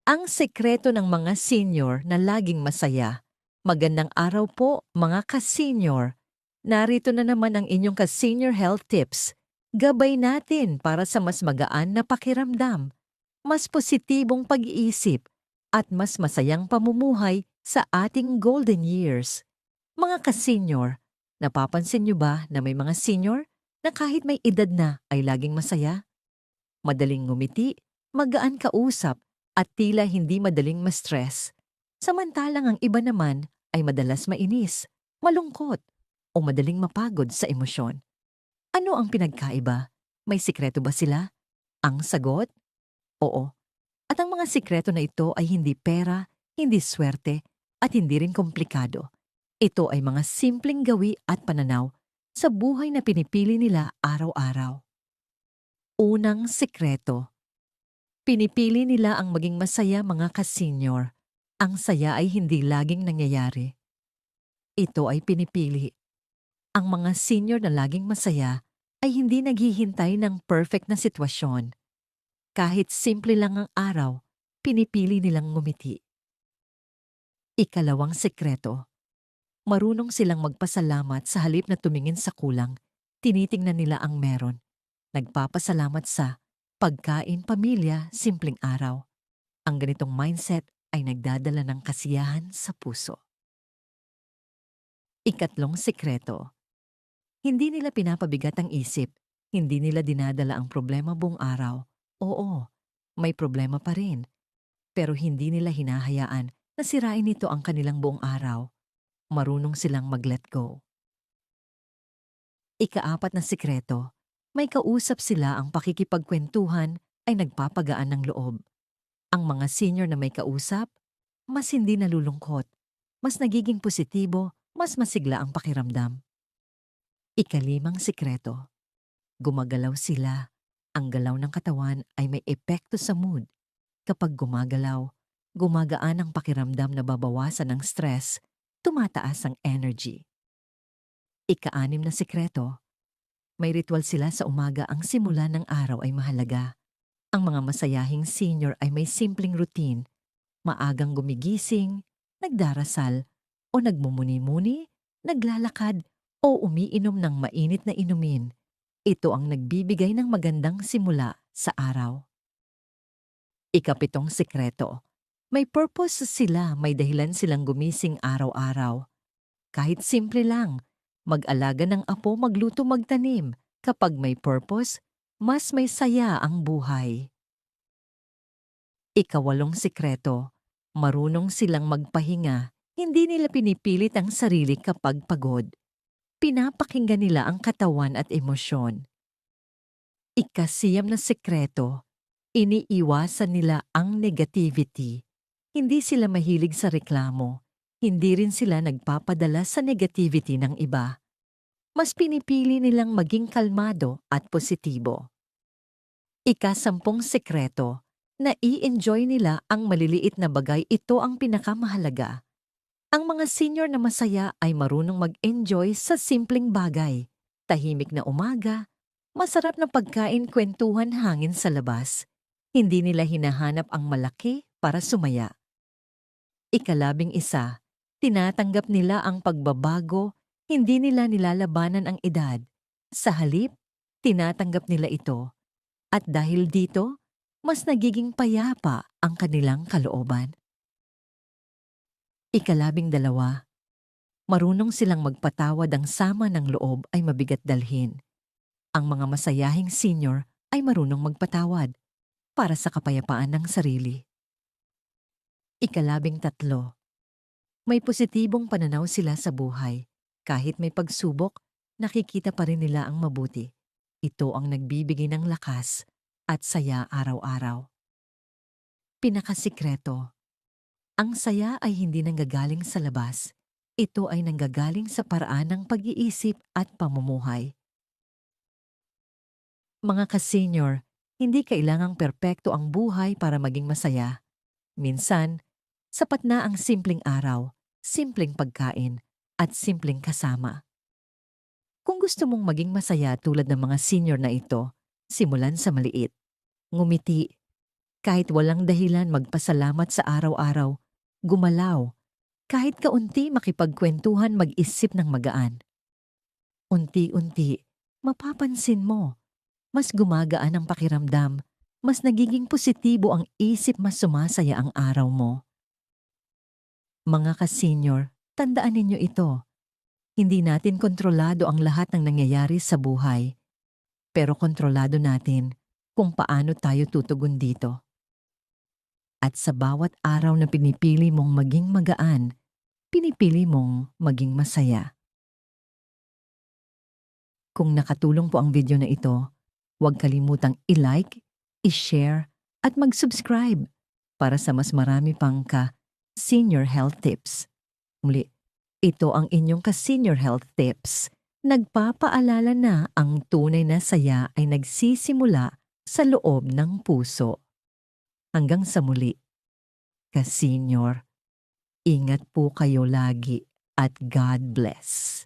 Ang sekreto ng mga senior na laging masaya. Magandang araw po, mga ka-senior. Narito na naman ang inyong ka-senior health tips. Gabay natin para sa mas magaan na pakiramdam, mas positibong pag-iisip, at mas masayang pamumuhay sa ating golden years. Mga ka-senior, napapansin niyo ba na may mga senior na kahit may edad na ay laging masaya? Madaling ngumiti, magaan kausap, at tila hindi madaling ma-stress. Samantalang ang iba naman ay madalas mainis, malungkot, o madaling mapagod sa emosyon. Ano ang pinagkaiba? May sikreto ba sila? Ang sagot? Oo. At ang mga sikreto na ito ay hindi pera, hindi swerte, at hindi rin komplikado. Ito ay mga simpleng gawi at pananaw sa buhay na pinipili nila araw-araw. Unang sikreto. Pinipili nila ang maging masaya, mga ka-senior. Ang saya ay hindi laging nangyayari. Ito ay pinipili. Ang mga senior na laging masaya ay hindi naghihintay ng perfect na sitwasyon. Kahit simple lang ang araw, pinipili nilang ngumiti. Ikalawang sekreto. Marunong silang magpasalamat sa halip na tumingin sa kulang. Tinitingnan nila ang meron. Nagpapasalamat sa pagkain, pamilya, simpleng araw. Ang ganitong mindset ay nagdadala ng kasiyahan sa puso. Ikatlong sikreto. Hindi nila pinapabigat ang isip. Hindi nila dinadala ang problema buong araw. Oo, may problema pa rin. Pero hindi nila hinahayaan na sirain nito ang kanilang buong araw. Marunong silang mag-let go. Ikaapat na sikreto. May kausap sila, ang pakikipagkwentuhan ay nagpapagaan ng loob. Ang mga senior na may kausap, mas hindi nalulungkot, mas nagiging positibo, mas masigla ang pakiramdam. Ikalimang sikreto. Gumagalaw sila. Ang galaw ng katawan ay may epekto sa mood. Kapag gumagalaw, gumagaan ang pakiramdam, na babawasan ng stress, tumataas ang energy. Ika-anim na sikreto. May ritual sila sa umaga. Ang simula ng araw ay mahalaga. Ang mga masayahing senior ay may simpleng routine. Maagang gumigising, nagdarasal, o nagmumuni-muni, naglalakad, o umiinom ng mainit na inumin. Ito ang nagbibigay ng magandang simula sa araw. Ikapitong sikreto. May purpose sila, may dahilan silang gumising araw-araw. Kahit simple lang, mag-alaga ng apo, magluto, magtanim. Kapag may purpose, mas may saya ang buhay. Ikawalong sikreto. Marunong silang magpahinga. Hindi nila pinipilit ang sarili kapag pagod. Pinapakinggan nila ang katawan at emosyon. Ikasiyam na sikreto. Iniiwasan nila ang negativity. Hindi sila mahilig sa reklamo. Hindi rin sila nagpapadala sa negativity ng iba. Mas pinipili nilang maging kalmado at positibo. Ika-10 sikreto. Nai-enjoy nila ang maliliit na bagay. Ito ang pinakamahalaga. Ang mga senior na masaya ay marunong mag-enjoy sa simpleng bagay. Tahimik na umaga, masarap na pagkain, kwentuhan, hangin sa labas. Hindi nila hinahanap ang malaki para sumaya. Ika-11. Tinatanggap nila ang pagbabago. Hindi nila nilalabanan ang edad. Sa halip, tinatanggap nila ito. At dahil dito, mas nagiging payapa ang kanilang kalooban. Ika-12. Marunong silang magpatawad. Ang sama ng loob ay mabigat dalhin. Ang mga masayahing senior ay marunong magpatawad para sa kapayapaan ng sarili. Ika-13. May positibong pananaw sila sa buhay. Kahit may pagsubok, nakikita pa rin nila ang mabuti. Ito ang nagbibigay ng lakas at saya araw-araw. Pinakasikreto. Ang saya ay hindi nanggagaling sa labas. Ito ay nanggagaling sa paraan ng pag-iisip at pamumuhay. Mga ka-senior, hindi kailangang perpekto ang buhay para maging masaya. Minsan, sapat na ang simpleng araw, simpleng pagkain, at simpleng kasama. Kung gusto mong maging masaya tulad ng mga senior na ito, simulan sa maliit. Ngumiti, Kahit walang dahilan magpasalamat sa araw-araw, gumalaw, kahit kaunti makipagkwentuhan mag-isip ng magaan. Unti-unti, mapapansin mo, mas gumagaan ang pakiramdam, mas nagiging positibo ang isip, mas sumasaya ang araw mo. Mga ka-senior, tandaan ninyo ito. Hindi natin kontrolado ang lahat ng nangyayari sa buhay, pero kontrolado natin kung paano tayo tutugon dito. At sa bawat araw na pinipili mong maging magaan, pinipili mong maging masaya. Kung nakatulong po ang video na ito, huwag kalimutang i-like, i-share, at mag-subscribe para sa mas marami pang ka-senior health tips. Muli, ito ang inyong ka-senior health tips. Nagpapaalala na ang tunay na saya ay nagsisimula sa loob ng puso. Hanggang sa muli, ka-senior, ingat po kayo lagi at God bless.